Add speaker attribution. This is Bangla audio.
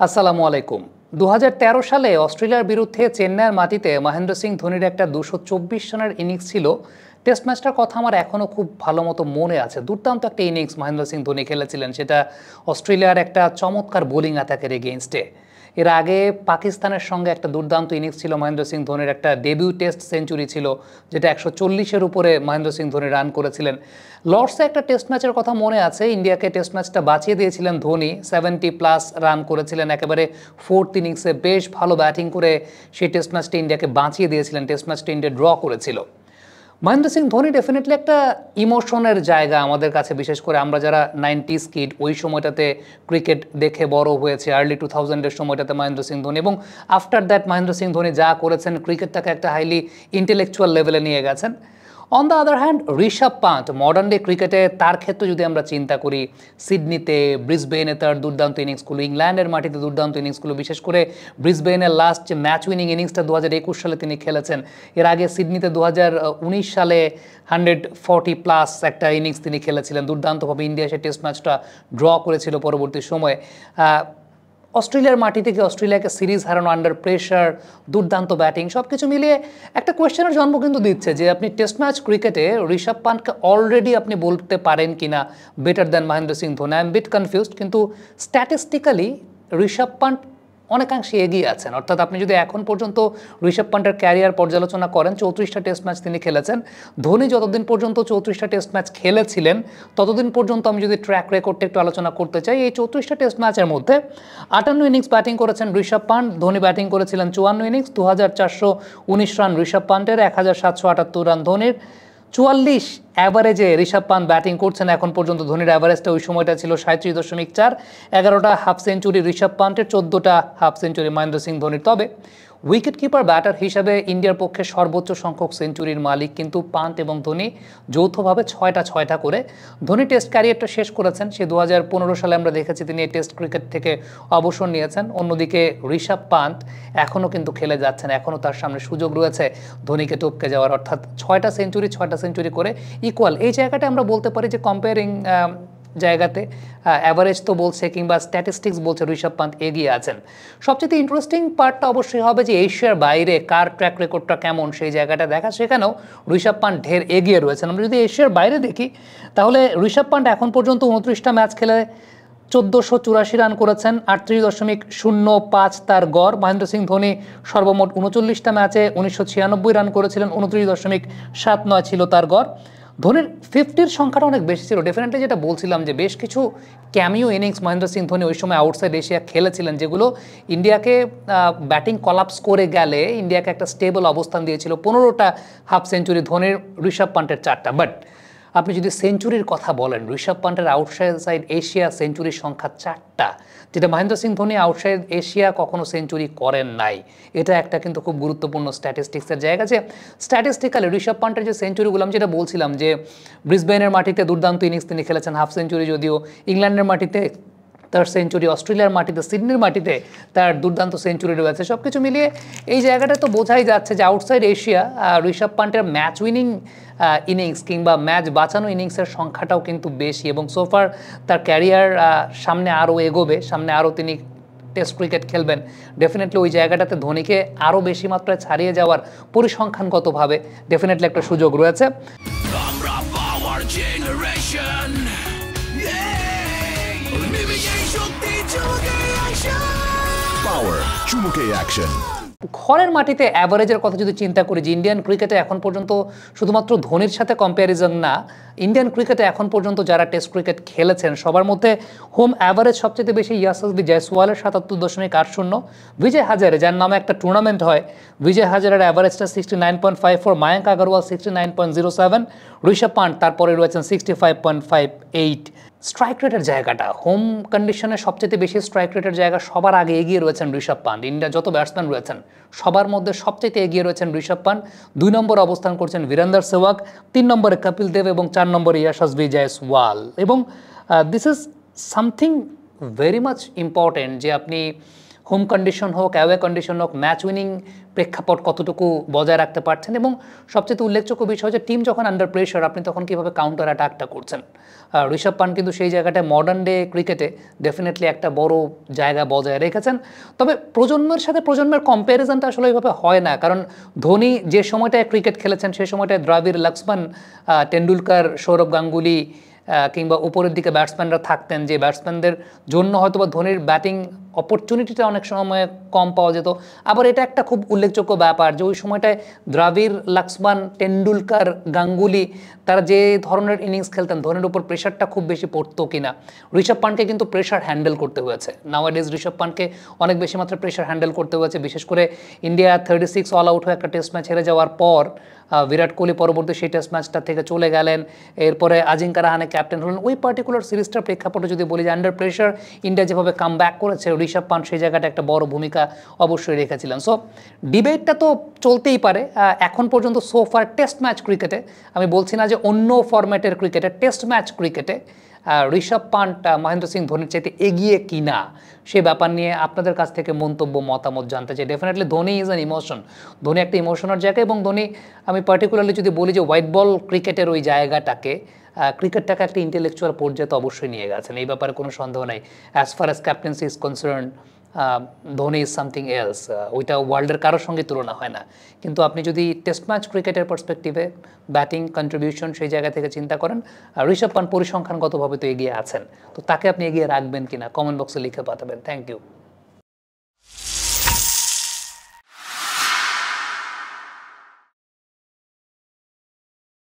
Speaker 1: আসসালামু আলাইকুম। ২০১৩ সালে অস্ট্রেলিয়ার বিরুদ্ধে চেন্নাইয়ের মাটিতে মহেন্দ্র সিং ধোনির একটা ২২৪ রানের ইনিংস ছিল। টেস্ট ম্যাচটার কথা আমার এখনও খুব ভালো মতো মনে আছে। দুর্দান্ত একটা ইনিংস মহেন্দ্র সিং ধোনি খেলেছিলেন, সেটা অস্ট্রেলিয়ার একটা চমৎকার বোলিং অ্যাটাকের এগেইনস্টে। এর আগে পাকিস্তানের সঙ্গে একটা দুর্দান্ত ইনিংস ছিল মহেন্দ্র সিং ধোনির, একটা ডেবিউ টেস্ট সেঞ্চুরি ছিল যেটা ১৪০-এর উপরে মহেন্দ্র সিং ধোনি রান করেছিলেন। লর্ডসে একটা টেস্ট ম্যাচের কথা মনে আছে, ইন্ডিয়াকে টেস্ট ম্যাচটা বাঁচিয়ে দিয়েছিলেন ধোনি, 70+ রান করেছিলেন একেবারে ফোর্থ ইনিংসে, বেশ ভালো ব্যাটিং করে সেই টেস্ট ম্যাচটা ইন্ডিয়াকে বাঁচিয়ে দিয়েছিলেন। টেস্ট ম্যাচটা ইন্ডিয়া ড্র করেছিল। মহেন্দ্র সিং ধোনি ডেফিনেটলি একটা ইমোশনের জায়গা আমাদের কাছে, বিশেষ করে আমরা যারা 90s কিড, ওই সময়টাতে ক্রিকেট দেখে বড় হয়েছে, আর্লি 2000-এর সময়টাতে মহেন্দ্র সিং ধোনি, এবং আফটার দ্যাট মহেন্দ্র সিং ধোনি যা করেছেন, ক্রিকেটটাকে একটা হাইলি ইন্টেলেকচুয়াল লেভেলে নিয়ে গেছেন। On the other hand Rishabh punt modern day ক্রিকেটে, তার ক্ষেত্রে যদি আমরা চিন্তা করি, সিডনিতে, ব্রিসবেনে তার দুর্দান্ত ইনিংসগুলো, ইংল্যান্ডের মাটিতে দুর্দান্ত ইনিংসগুলো, বিশেষ করে ব্রিসবেনের লাস্ট যে ম্যাচ উইনিং ইনিংসটা 2021 সালে তিনি খেলেছেন, এর আগে সিডনিতে 2019 সালে 140+ একটা ইনিংস তিনি খেলেছিলেন দুর্দান্তভাবে। ইন্ডিয়া সে টেস্ট ম্যাচটা ড্র করেছিল পরবর্তী সময়ে। অস্ট্রেলিয়ার মাটি থেকে অস্ট্রেলিয়াকে সিরিজ হারানো, আন্ডার প্রেশার, দুর্দান্ত ব্যাটিং, সব কিছু মিলিয়ে একটা কোয়েশ্চেনের জন্ম কিন্তু দিচ্ছে যে আপনি টেস্ট ম্যাচ ক্রিকেটে ঋষভ পান্টকে অলরেডি আপনি বলতে পারেন কিনা better than Mahendra Singh Dhoni. I am bit confused, কিন্তু স্ট্যাটিস্টিক্যালি ঋষভ পান্ট অনেকাংশে এগিয়ে আছেন। অর্থাৎ আপনি যদি এখন পর্যন্ত ঋষভ পান্টের ক্যারিয়ার পর্যালোচনা করেন, 34টা টেস্ট ম্যাচ তিনি খেলেছেন। ধোনি যতদিন পর্যন্ত 34টা টেস্ট ম্যাচ খেলেছিলেন, ততদিন পর্যন্ত আমি যদি ট্র্যাক রেকর্ডটা একটু আলোচনা করতে চাই, এই 34টা টেস্ট ম্যাচের মধ্যে 58 ইনিংস ব্যাটিং করেছেন ঋষভ পান্ট, ধোনি ব্যাটিং করেছিলেন 54 ইনিংস। 2419 রান ঋষভ পান্টের, 1778 রান ধোনির। 44 অ্যাভারেজে ঋষভ পান্ট ব্যাটিং করছেন এখন পর্যন্ত। ধোনির অ্যাভারেজটা ওই সময়টা ছিল 37.4, 11টা হাফ সেঞ্চুরি ঋষভ পান্টের, 14টা হাফ সেঞ্চুরি মহেন্দ্র সিং ধোনির। তবে উইকেট কিপার ব্যাটার হিসাবে ইন্ডিয়ার পক্ষে সর্বোচ্চ সংখ্যক সেঞ্চুরির মালিক কিন্তু পান্ট এবং ধোনি যৌথভাবে 6টা করে। ধোনি টেস্ট ক্যারিয়ারটা শেষ করেছেন, সে 2015 সালে আমরা দেখেছি তিনি এই টেস্ট ক্রিকেট থেকে অবসর নিয়েছেন। অন্যদিকে ঋষভ পান্ট এখনও কিন্তু খেলে যাচ্ছেন, এখনও তার সামনে সুযোগ রয়েছে ধোনিকে টপকে যাওয়ার, অর্থাৎ 6টা সেঞ্চুরি করে ইকুয়াল। এই জায়গাটা আমরা বলতে পারি যে কম্পেয়ারিং জায়গাতে অ্যাভারেজ তো বলছে কিংবা স্ট্যাটিস্টিক্স বলছে ঋষভ পান্ট এগিয়ে আছেন। সবচেয়ে ইন্টারেস্টিং পার্টটা অবশ্যই হবে যে এশিয়ার বাইরে কার ট্র্যাক রেকর্ডটা কেমন সেই জায়গাটা দেখা, সেখানেও ঋষভ পান্ট ঢের এগিয়ে রয়েছেন। আমরা যদি এশিয়ার বাইরে দেখি, তাহলে ঋষভ পান্ট এখন পর্যন্ত 29টা ম্যাচ খেলে 1484 রান করেছেন, 38.05 তার গড়। মহেন্দ্র সিং ধোনি সর্বমোট 39টা ম্যাচে 1996 রান করেছিলেন, 29.79 ছিল তার গড়। ধোনির 50-র সংখ্যাটা অনেক বেশি ছিল। ডেফিনেটলি যেটা বলছিলাম যে বেশ কিছু ক্যামিও ইনিংস মহেন্দ্র সিং ধোনি ওই সময় আউটসাইড এশিয়া খেলেছিলেন, যেগুলো ইন্ডিয়াকে ব্যাটিং কলাপস করে গেলে ইন্ডিয়াকে একটা স্টেবল অবস্থান দিয়েছিল। 15টা হাফ সেঞ্চুরি ধোনির, ঋষভ পান্টের 4টা। বাট আপনি যদি সেঞ্চুরির কথা বলেন, ঋষভ পান্টের আউটসাইড এশিয়া সেঞ্চুরির সংখ্যা 4টা, যেটা মহেন্দ্র সিং ধোনি আউটসাইড এশিয়া কখনো সেঞ্চুরি করেন নাই। এটা একটা কিন্তু খুব গুরুত্বপূর্ণ স্ট্যাটিস্টিক্সের জায়গা, যে স্ট্যাটিস্টিক্যালি ঋষভ পান্টের যে সেঞ্চুরিগুলো, আমি যেটা বলছিলাম যে ব্রিসবেনের মাটিতে দুর্দান্ত ইনিংস তিনি খেলেছেন, হাফ সেঞ্চুরি যদিও, ইংল্যান্ডের মাটিতে তার সেঞ্চুরি, অস্ট্রেলিয়ার মাটিতে, সিডনির মাটিতে তার দুর্দান্ত সেঞ্চুরি রয়েছে। সব কিছু মিলিয়ে এই জায়গাটা তো বোঝাই যাচ্ছে যে আউটসাইড এশিয়া ঋষভ পান্টের ম্যাচ উইনিং ইনিংস কিংবা ম্যাচ বাঁচানো ইনিংসের সংখ্যাটাও কিন্তু বেশি, এবং সোফার তার ক্যারিয়ার সামনে আরও এগোবে, সামনে আরও তিনি টেস্ট ক্রিকেট খেলবেন। ডেফিনেটলি ওই জায়গাটাতে ধোনিকে আরও বেশি মাত্রায় ছাড়িয়ে যাওয়ার পরিসংখ্যানগতভাবে ডেফিনেটলি একটা সুযোগ রয়েছে। ঘরের মাটিতে অ্যাভারেজের কথা যদি চিন্তা করি, যে ইন্ডিয়ান ক্রিকেটে এখন পর্যন্ত শুধুমাত্র ধোনির সাথে কম্প্যারিজন না, ইন্ডিয়ান ক্রিকেটে এখন পর্যন্ত যারা টেস্ট ক্রিকেট খেলেছেন সবার মধ্যে হোম অ্যাভারেজ সবচেয়ে বেশি ইয়াশস্বী জয়সওয়ালের 77.80, বিজয় হাজারে যার নামে একটা টুর্নামেন্ট হয়, বিজয় হাজারের অ্যাভারেজটা 69.54, মায়াঙ্ক আগরওয়াল 69.07, ঋষভ পান্ট তারপরে রয়েছেন 65.58। স্ট্রাইক রেটের জায়গাটা, হোম কন্ডিশনে সবচেয়ে বেশি স্ট্রাইক রেটের জায়গা সবার আগে এগিয়ে রয়েছেন ঋষভ পান্ট। ইন্ডিয়া যত ব্যাটসম্যান রয়েছেন সবার মধ্যে সবচেয়ে এগিয়ে রয়েছেন ঋষভ পান্ট। 2 নম্বরে অবস্থান করছেন বীরেন্দর সেহবাগ, 3 নম্বরে কপিল দেব এবং 4 নম্বরে ইয়াশস্বী জয়সওয়াল। এবং this is something very much important যে আপনি হোম কন্ডিশন হোক, অ্যাওয়ে কন্ডিশন হোক, ম্যাচ উইনিং প্রেক্ষাপট কতটুকু বজায় রাখতে পারছেন, এবং সবচেয়ে উল্লেখযোগ্য বিষয় হচ্ছে টিম যখন আন্ডার প্রেশার আপনি তখন কীভাবে কাউন্টার অ্যাটাকটা করছেন। ঋষভ পান্ট কিন্তু সেই জায়গাটায় মডার্ন ডে ক্রিকেটে ডেফিনেটলি একটা বড় জায়গা বজায় রেখেছেন। তবে প্রজন্মের সাথে প্রজন্মের কম্প্যারিজনটা আসলে ওইভাবে হয় না, কারণ ধোনি যে সময়টায় ক্রিকেট খেলেছেন সেই সময়টায় দ্রাবিড়, লক্ষ্মণ, টেন্ডুলকার, সৌরভ গাঙ্গুলি কিংবা উপরের দিকে ব্যাটসম্যানরা থাকতেন, যে ব্যাটসম্যানদের জন্য হয়তো বা ধোনির ব্যাটিং অপরচুনিটিটা অনেক সময় কম পাওয়া যেত। আবার এটা একটা খুব উল্লেখযোগ্য ব্যাপার যে ওই সময়টায় দ্রাবিড়, লক্ষ্মণ, টেন্ডুলকার, গাঙ্গুলি তারা যে ধরনের ইনিংস খেলতেন ধোনির উপর প্রেশারটা খুব বেশি পড়তো কিনা। ঋষভ পান্টকে কিন্তু প্রেশার হ্যান্ডেল করতে হয়েছে, নাওয়াডেজ ঋষভ পান্টকে অনেক বেশি মাত্রায় প্রেশার হ্যান্ডেল করতে হয়েছে, বিশেষ করে ইন্ডিয়া 36 অল আউট হয়ে একটা টেস্ট ম্যাচ হেরে যাওয়ার পর বিরাট কোহলি পরবর্তী সেই টেস্ট ম্যাচটা থেকে চলে গেলেন, এরপরে আজিঙ্কা রাহানে ক্যাপ্টেন হলেন। ওই পার্টিকুলার সিরিজটার প্রেক্ষাপটে যদি বলি যে আন্ডার প্রেশার ইন্ডিয়া যেভাবে কাম ব্যাক করেছে, ঋষভ পান্ট সেই জায়গাটা একটা বড় ভূমিকা অবশ্যই রেখেছিলেন। সো ডিবেটটা তো চলতেই পারে। এখন পর্যন্ত সোফার টেস্ট ম্যাচ ক্রিকেটে, আমি বলছি না যে অন্য ফরম্যাটের ক্রিকেটে, টেস্ট ম্যাচ ক্রিকেটে ঋষভ পান্ট মহেন্দ্র সিং ধোনির চাইতে এগিয়ে কিনা সে ব্যাপার নিয়ে আপনাদের কাছ থেকে মন্তব্য, মতামত জানতে চাই। Definitely Dhoni is an emotion, Dhoni একটা ইমোশনের জায়গা, এবং ধোনি, আমি পার্টিকুলারলি যদি বলি যে হোয়াইট বল ক্রিকেটের ওই জায়গাটাকে, ক্রিকেটটাকে একটা ইন্টেলেকচুয়াল পর্যায়ে তো অবশ্যই নিয়ে গেছেন, এই ব্যাপারে কোনো সন্দেহ নেই। As far as captaincy is concern, Dhoni is something else, ওইটা ওয়ার্ল্ডের কারোর সঙ্গে তুলনা হয় না। কিন্তু আপনি যদি টেস্ট ম্যাচ ক্রিকেটের পার্সপেক্টিভে ব্যাটিং কন্ট্রিবিউশন সেই জায়গা থেকে চিন্তা করেন, ঋষভ পান্ট পরিসংখ্যানগতভাবে তো এগিয়ে আছেন, তো তাকে আপনি এগিয়ে রাখবেন কিনা কমেন্ট বক্সে লিখে পাঠাবেন। Thank you.